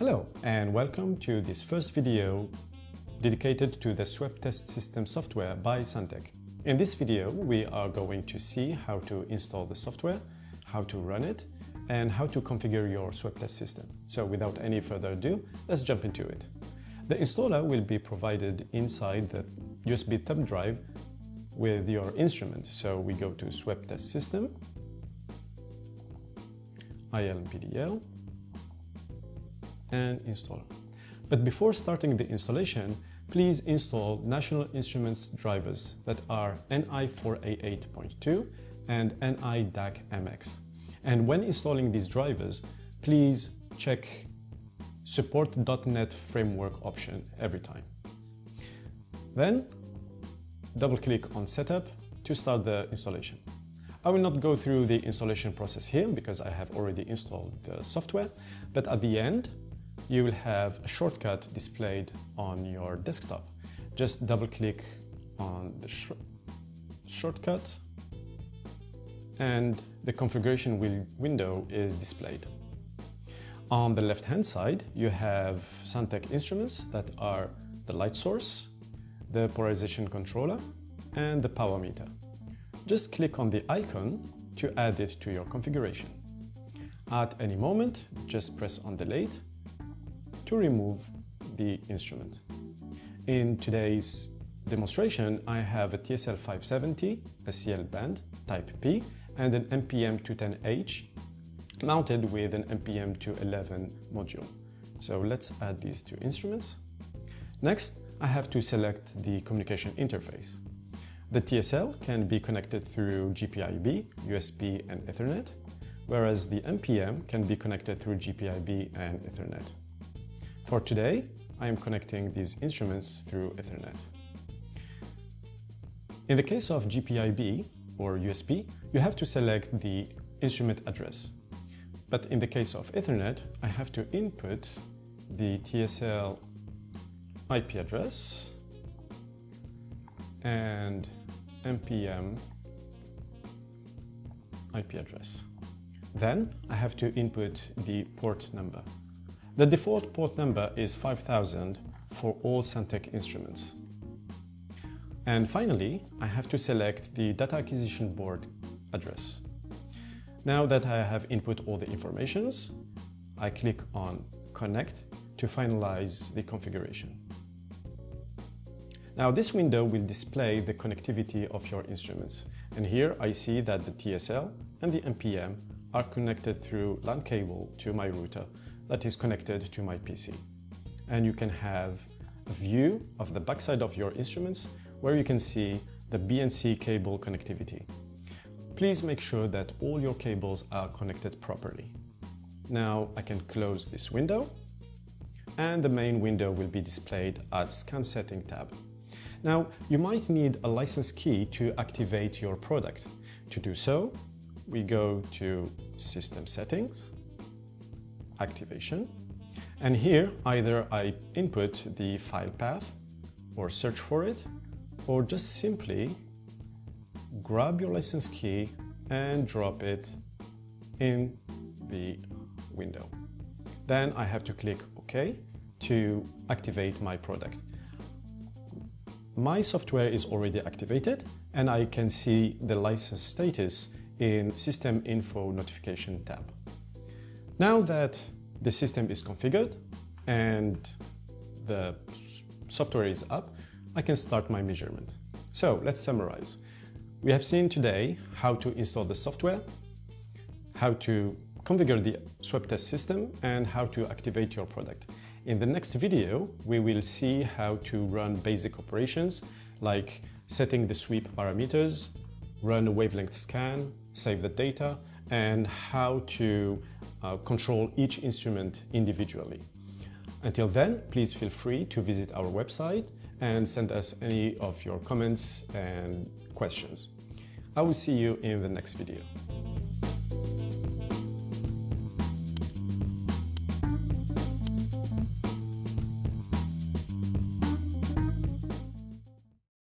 Hello and welcome to this first video dedicated to the sweep test system software by Syntec. In this video we are going to see how to install the software, how to run it, and how to configure your sweep test system. So without any further ado, let's jump into it. The installer will be provided inside the USB thumb drive with your instrument. So we go to sweep test system, ILPDL, and install. But before starting the installation, please install National Instruments drivers that are NI4A8.2 and NI-DAC-MX. And when installing these drivers, please check support.NET framework option every time. Then double-click on Setup to start the installation. I will not go through the installation process here because I have already installed the software, but at the end, you will have a shortcut displayed on your desktop. Just double-click on the shortcut and the configuration window is displayed. On the left-hand side, you have Syntec instruments that are the light source, the polarization controller, and the power meter. Just click on the icon to add it to your configuration. At any moment, just press on Delete to remove the instrument. In today's demonstration, I have a TSL 570 SCL band Type P and an MPM 210H mounted with an MPM 211 module. So let's add these two instruments. Next, I have to select the communication interface. The TSL can be connected through GPIB, USB, and Ethernet, whereas the MPM can be connected through GPIB and Ethernet. For today, I am connecting these instruments through Ethernet. In the case of GPIB or USB, you have to select the instrument address. But in the case of Ethernet, I have to input the TSL IP address and MPM IP address. Then I have to input the port number. The default port number is 5000 for all Syntec instruments. And finally, I have to select the data acquisition board address. Now that I have input all the informations, I click on Connect to finalize the configuration. Now this window will display the connectivity of your instruments. And here I see that the TSL and the MPM are connected through LAN cable to my router that is connected to my PC. And you can have a view of the backside of your instruments where you can see the BNC cable connectivity. Please make sure that all your cables are connected properly. Now I can close this window and the main window will be displayed at Scan Setting tab. Now you might need a license key to activate your product. To do so, we go to System Settings, Activation, and here either I input the file path or search for it, or just simply grab your license key and drop it in the window. Then I have to click OK to activate my product. My software is already activated and I can see the license status in System Info Notification tab. Now that the system is configured and the software is up, I can start my measurement. So let's summarize. We have seen today how to install the software, how to configure the sweep test system, and how to activate your product. In the next video, we will see how to run basic operations like setting the sweep parameters, run a wavelength scan, save the data, and how to control each instrument individually. Until then, please feel free to visit our website and send us any of your comments and questions. I will see you in the next video.